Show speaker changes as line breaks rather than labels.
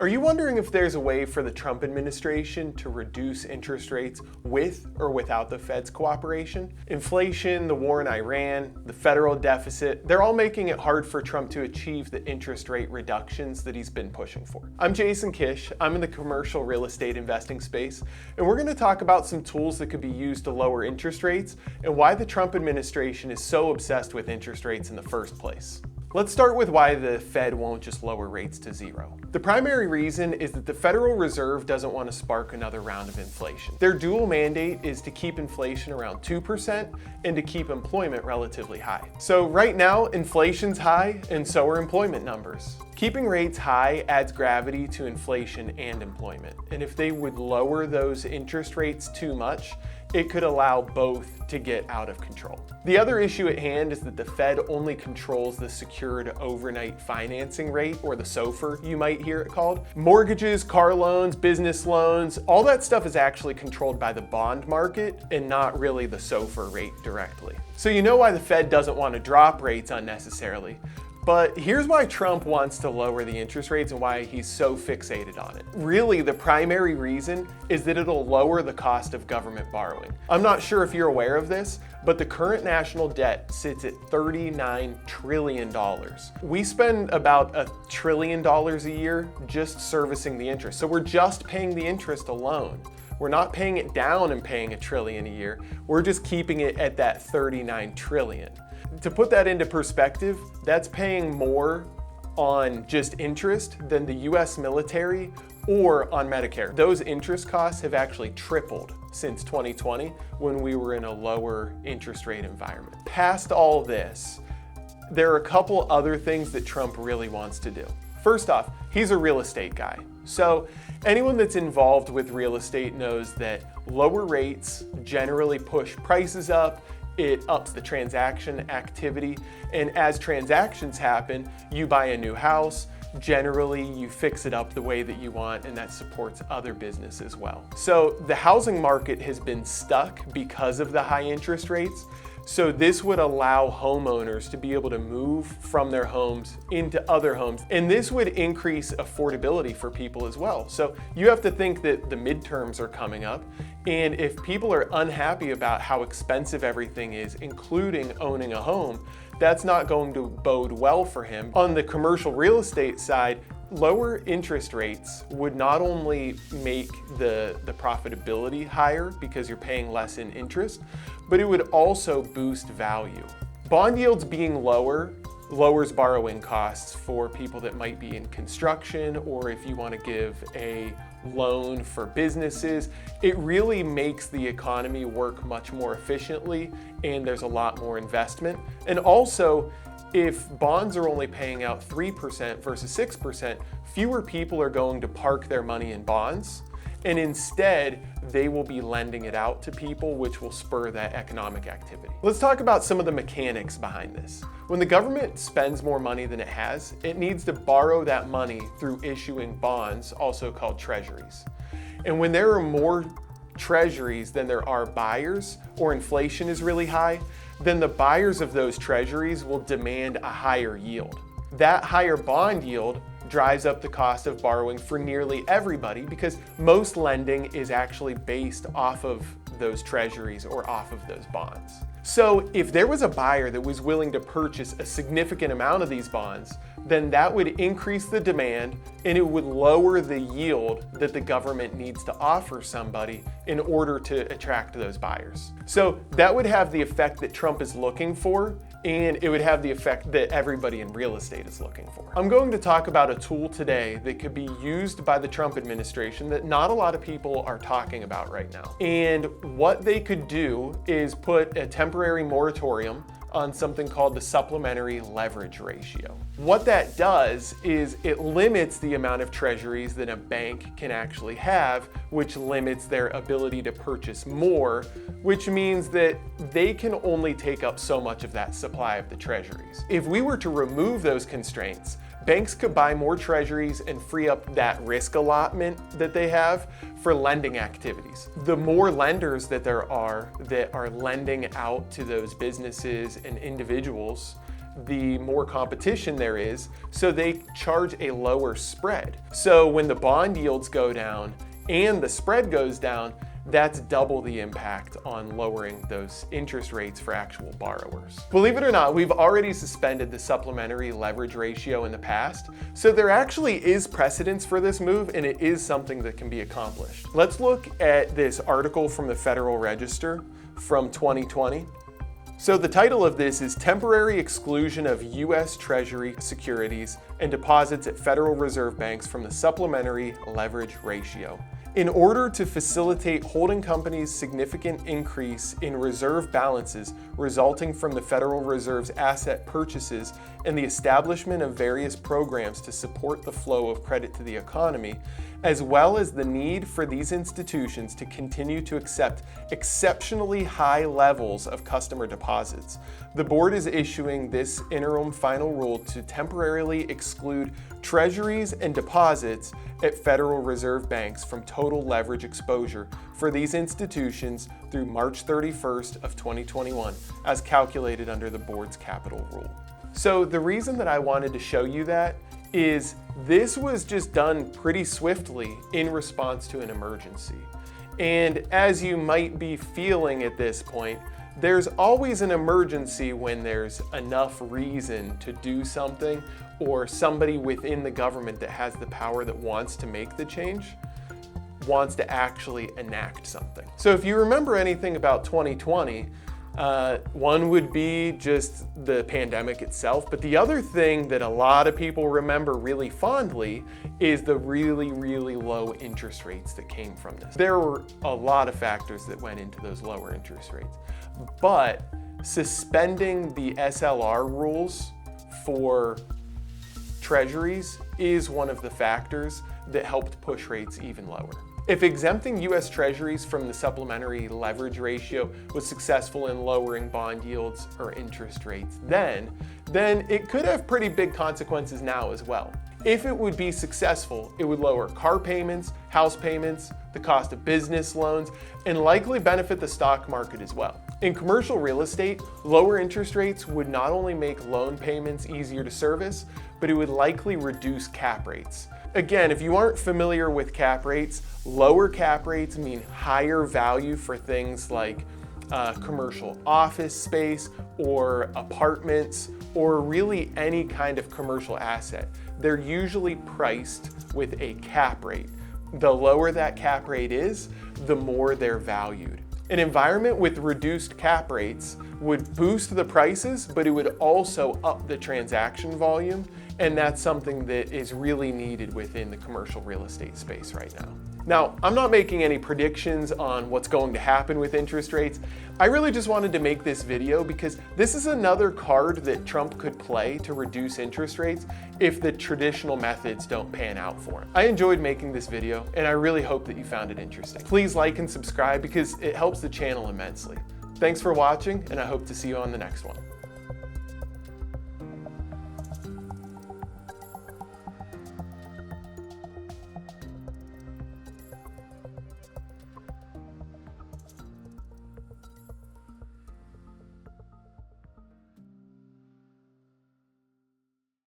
Are you wondering if there's a way for the Trump administration to reduce interest rates with or without the Fed's cooperation? Inflation, the war in Iran, the federal deficit, they're all making it hard for Trump to achieve the interest rate reductions that he's been pushing for. I'm Jason Kish, I'm in the commercial real estate investing space, and we're going to talk about some tools that could be used to lower interest rates and why the Trump administration is so obsessed with interest rates in the first place. Let's start with why the Fed won't just lower rates to zero. The primary reason is that the Federal Reserve doesn't want to spark another round of inflation. Their dual mandate is to keep inflation around 2% and to keep employment relatively high. So right now, inflation's high and so are employment numbers. Keeping rates high adds gravity to inflation and employment. And if they would lower those interest rates too much, it could allow both to get out of control. The other issue at hand is that the Fed only controls the secured overnight financing rate, or the SOFR, you might hear it called. Mortgages, car loans, business loans, all that stuff is actually controlled by the bond market and not really the SOFR rate directly. So you know why the Fed doesn't want to drop rates unnecessarily. But here's why Trump wants to lower the interest rates and why he's so fixated on it. Really, the primary reason is that it'll lower the cost of government borrowing. I'm not sure if you're aware of this, but the current national debt sits at $39 trillion. We spend about $1 trillion a year just servicing the interest. So we're just paying the interest alone. We're not paying it down and paying $1 trillion a year. We're just keeping it at that $39 trillion. To put that into perspective, that's paying more on just interest than the US military or on Medicare. Those interest costs have actually tripled since 2020 when we were in a lower interest rate environment. Past all this, there are a couple other things that Trump really wants to do. First off, he's a real estate guy. So anyone that's involved with real estate knows that lower rates generally push prices up. It ups the transaction activity, and as transactions happen, you buy a new house, generally you fix it up the way that you want, and that supports other business as well. So the housing market has been stuck because of the high interest rates. So this would allow homeowners to be able to move from their homes into other homes. And this would increase affordability for people as well. So you have to think that the midterms are coming up. And if people are unhappy about how expensive everything is, including owning a home, that's not going to bode well for him. On the commercial real estate side, lower interest rates would not only make the profitability higher because you're paying less in interest, but it would also boost value. Bond yields being lower lowers borrowing costs for people that might be in construction, or if you want to give a loan for businesses. It really makes the economy work much more efficiently, and there's a lot more investment. And also, if bonds are only paying out 3% versus 6%, fewer people are going to park their money in bonds, and instead they will be lending it out to people, which will spur that economic activity. Let's talk about some of the mechanics behind this. When the government spends more money than it has, it needs to borrow that money through issuing bonds, also called treasuries. And when there are more treasuries than there are buyers, or inflation is really high, then the buyers of those treasuries will demand a higher yield. That higher bond yield drives up the cost of borrowing for nearly everybody because most lending is actually based off of those treasuries or off of those bonds. So if there was a buyer that was willing to purchase a significant amount of these bonds, then that would increase the demand and it would lower the yield that the government needs to offer somebody in order to attract those buyers. So that would have the effect that Trump is looking for, and it would have the effect that everybody in real estate is looking for. I'm going to talk about a tool today that could be used by the Trump administration that not a lot of people are talking about right now. And what they could do is put a temporary moratorium on something called the supplementary leverage ratio. What that does is it limits the amount of treasuries that a bank can actually have, which limits their ability to purchase more, which means that they can only take up so much of that supply of the treasuries. If we were to remove those constraints, banks could buy more treasuries and free up that risk allotment that they have for lending activities. The more lenders that there are that are lending out to those businesses and individuals, the more competition there is, so they charge a lower spread. So when the bond yields go down and the spread goes down, that's double the impact on lowering those interest rates for actual borrowers. Believe it or not, we've already suspended the supplementary leverage ratio in the past, so there actually is precedence for this move, and it is something that can be accomplished. Let's look at this article from the Federal Register from 2020. So the title of this is Temporary Exclusion of U.S. Treasury Securities and Deposits at Federal Reserve Banks from the Supplementary Leverage Ratio. In order to facilitate holding companies' significant increase in reserve balances resulting from the Federal Reserve's asset purchases and the establishment of various programs to support the flow of credit to the economy, as well as the need for these institutions to continue to accept exceptionally high levels of customer deposits, the board is issuing this interim final rule to temporarily exclude treasuries and deposits at Federal Reserve banks from total leverage exposure for these institutions through March 31st of 2021, as calculated under the board's capital rule. So the reason that I wanted to show you that is this was just done pretty swiftly in response to an emergency. And as you might be feeling at this point, there's always an emergency when there's enough reason to do something, or somebody within the government that has the power that wants to make the change wants to actually enact something. So if you remember anything about 2020, one would be just the pandemic itself, but the other thing that a lot of people remember really fondly is the really, really low interest rates that came from this. There were a lot of factors that went into those lower interest rates, but suspending the SLR rules for treasuries is one of the factors that helped push rates even lower. If exempting U.S. Treasuries from the supplementary leverage ratio was successful in lowering bond yields or interest rates then it could have pretty big consequences now as well. If it would be successful, it would lower car payments, house payments, the cost of business loans, and likely benefit the stock market as well. In commercial real estate, lower interest rates would not only make loan payments easier to service, but it would likely reduce cap rates. Again, if you aren't familiar with cap rates, lower cap rates mean higher value for things like commercial office space or apartments or really any kind of commercial asset. They're usually priced with a cap rate. The lower that cap rate is, the more they're valued. An environment with reduced cap rates would boost the prices, but it would also up the transaction volume, and that's something that is really needed within the commercial real estate space right now. Now, I'm not making any predictions on what's going to happen with interest rates. I really just wanted to make this video because this is another card that Trump could play to reduce interest rates if the traditional methods don't pan out for him. I enjoyed making this video, and I really hope that you found it interesting. Please like and subscribe because it helps the channel immensely. Thanks for watching, and I hope to see you on the next one.